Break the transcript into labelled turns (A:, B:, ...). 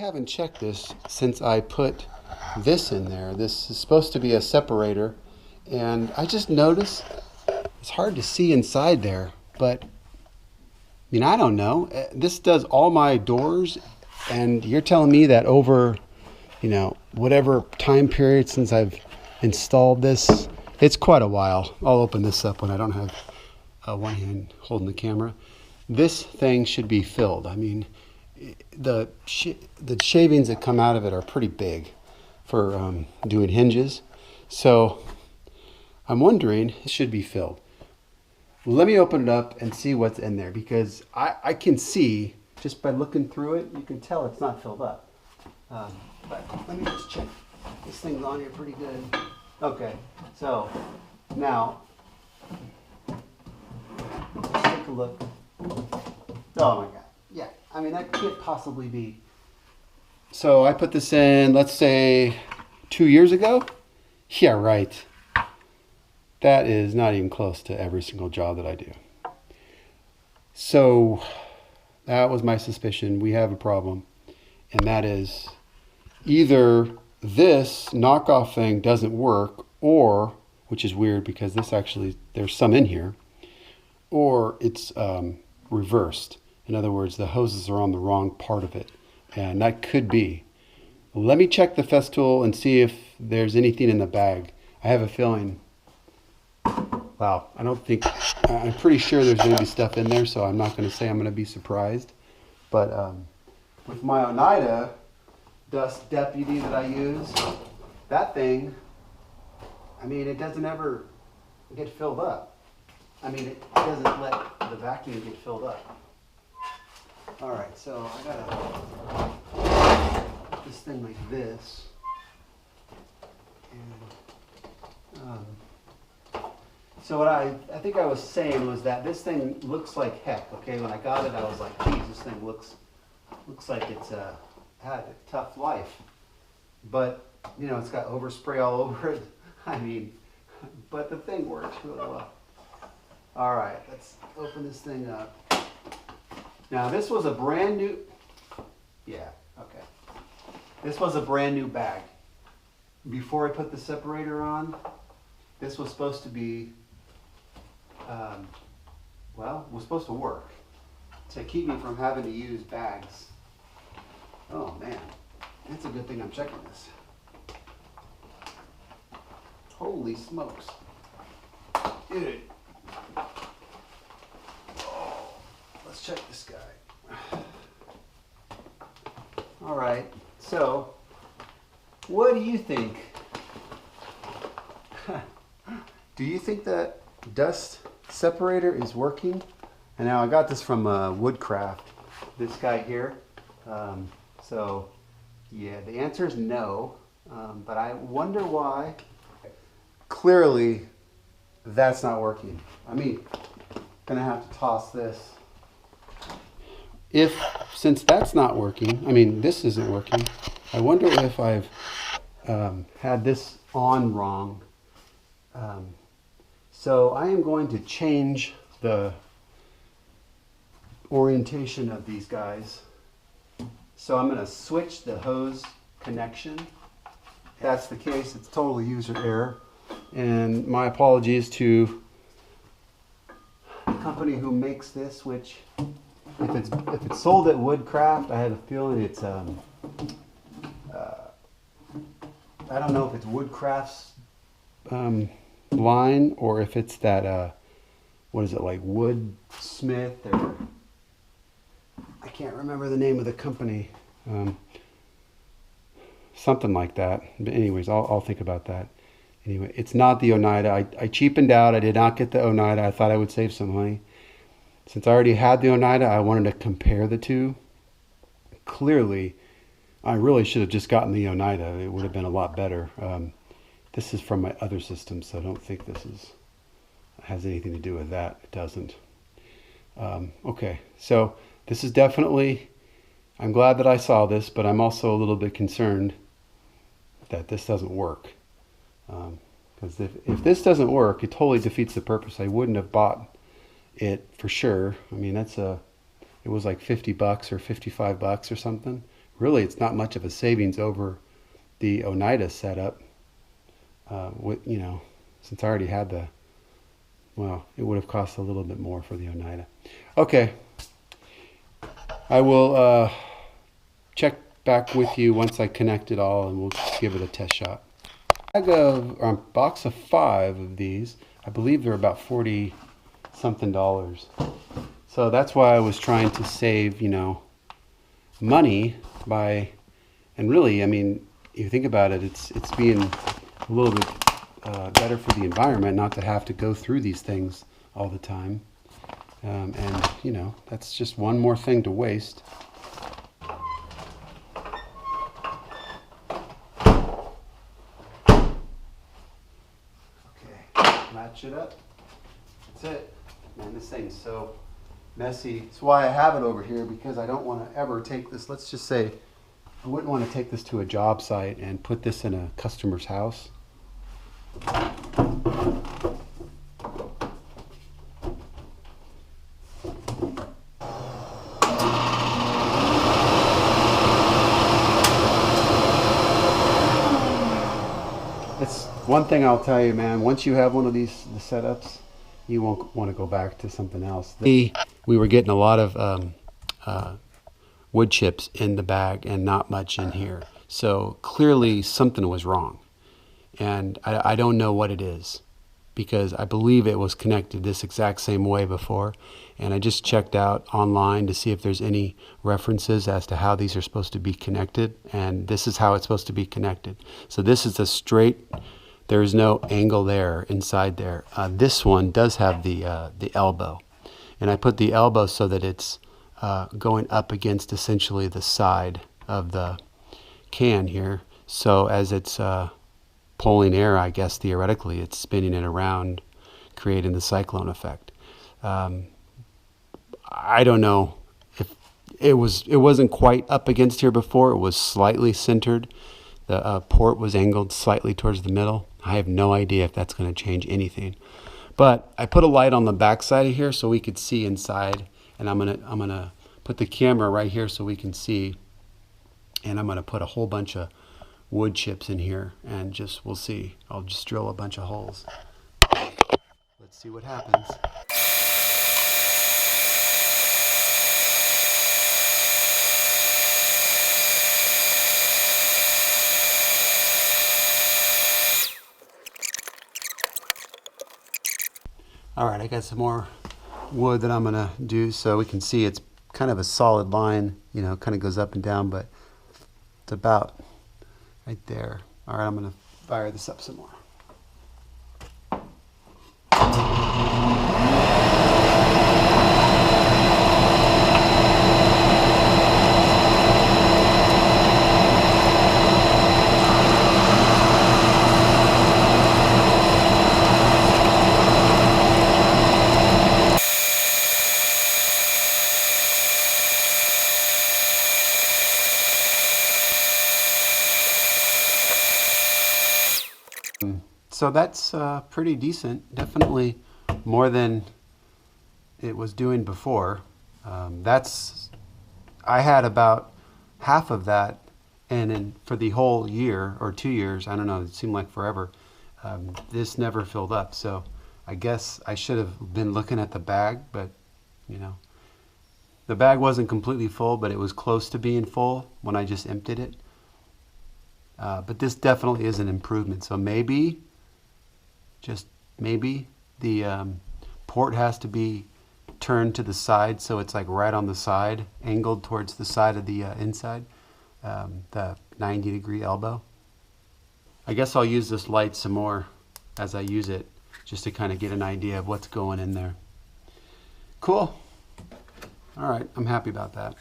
A: haven't checked this since I put this in there. This is supposed to be a separator, and I just noticed it's hard to see inside there, but I mean, I don't know. This does all my doors, and you're telling me that over, whatever time period since I've installed this, it's quite a while. I'll open this up when I don't have one hand holding the camera. This thing should be filled. I mean, the shavings that come out of it are pretty big for doing hinges. So I'm wondering, it should be filled. Let me open it up and see what's in there, because I can see, just by looking through it, you can tell it's not filled up. But let me just check. This thing's on here pretty good. Okay, so now, let's take a look. Oh my God, yeah, I mean, that can't possibly be. So I put this in, let's say, 2 years ago? Yeah, right. That is not even close to every single job that I do. So that was my suspicion. We have a problem. And that is either this knockoff thing doesn't work, or, which is weird because this actually, there's some in here, or it's reversed. In other words, the hoses are on the wrong part of it. And that could be. Let me check the Festool and see if there's anything in the bag. I have a feeling. Wow, I'm pretty sure there's going to be stuff in there, so I'm not going to say I'm going to be surprised. But with my Oneida dust deputy that I use, that thing, I mean, it doesn't ever get filled up. I mean, it doesn't let the vacuum get filled up. All right, so I gotta put this thing like this. And, so what I think I was saying was that this thing looks like heck. Okay, when I got it, I was like, geez, this thing looks like it's had a tough life. But it's got overspray all over it. I mean, but the thing works really well. All right, let's open this thing up. Now this was a brand new. Yeah, okay. This was a brand new bag. Before I put the separator on, this was supposed to be. Was supposed to work to keep me from having to use bags. Oh man, that's a good thing I'm checking this. Holy smokes. Dude. Oh, let's check this guy. All right, so what do you think? Do you think that dust separator is working? And now I got this from Woodcraft, this guy here. So yeah, the answer is no, but I wonder why. Clearly that's not working. I mean, gonna have to toss this. Since that's not working, I mean, this isn't working, I wonder if I've had this on wrong. So I am going to change the orientation of these guys. So I'm going to switch the hose connection. If that's the case, it's totally user error. And my apologies to the company who makes this, which if it's sold at Woodcraft, I have a feeling it's I don't know if it's Woodcraft's line, or if it's that what is it, like Woodsmith, or I can't remember the name of the company, something like that. But anyways, I'll think about that. Anyway, it's not the Oneida. I cheapened out. I did not get the Oneida. I thought I would save some money. Since I already had the Oneida, I wanted to compare the two. Clearly, I really should have just gotten the Oneida. It would have been a lot better. This is from my other system, so I don't think this has anything to do with that. It doesn't. Okay, so this is definitely, I'm glad that I saw this, but I'm also a little bit concerned that this doesn't work. Because if this doesn't work, it totally defeats the purpose. I wouldn't have bought it for sure. I mean, it was like $50 or $55 or something, really it's not much of a savings over the Oneida setup. With, you know, since I already had the, well, it would have cost a little bit more for the Oneida. Okay, I will check back with you once I connect it all, and we'll give it a test shot. I got a box of 5 of these. I believe they're about $40 something. So that's why I was trying to save, you know, money by, and really, I mean, you think about it, it's being a little bit better for the environment not to have to go through these things all the time. And, you know, that's just one more thing to waste. Match it up. That's it. Man, this thing's so messy. That's why I have it over here, because I don't want to ever take this. Let's just say I wouldn't want to take this to a job site and put this in a customer's house. It's one thing I'll tell you, man, once you have one of these setups, you won't want to go back to something else. We were getting a lot of wood chips in the bag and not much in here. So clearly something was wrong. And I don't know what it is, because I believe it was connected this exact same way before. And I just checked out online to see if there's any references as to how these are supposed to be connected. And this is how it's supposed to be connected. So this is a straight, there's no angle there inside there. This one does have the elbow. And I put the elbow so that it's going up against essentially the side of the can here. So as it's pulling air, I guess theoretically it's spinning it around, creating the cyclone effect. I don't know if it wasn't quite up against here before. It was slightly centered. The port was angled slightly towards the middle. I have no idea if that's going to change anything. But I put a light on the back side of here so we could see inside, and I'm gonna put the camera right here so we can see, and I'm gonna put a whole bunch of wood chips in here, and we'll see. I'll just drill a bunch of holes. Let's see what happens. All right, I got some more wood that I'm gonna do so we can see it's kind of a solid line, you know, kind of goes up and down, but it's about right there. All right, I'm gonna fire this up some more. So that's pretty decent, definitely more than it was doing before. I had about half of that, and then for the whole year or 2 years, I don't know, it seemed like forever, this never filled up. So I guess I should have been looking at the bag, but you know, the bag wasn't completely full, but it was close to being full when I just emptied it. But this definitely is an improvement. So maybe, just maybe, the port has to be turned to the side so it's like right on the side, angled towards the side of the inside, the 90-degree elbow. I guess I'll use this light some more as I use it, just to kind of get an idea of what's going in there. Cool. All right, I'm happy about that.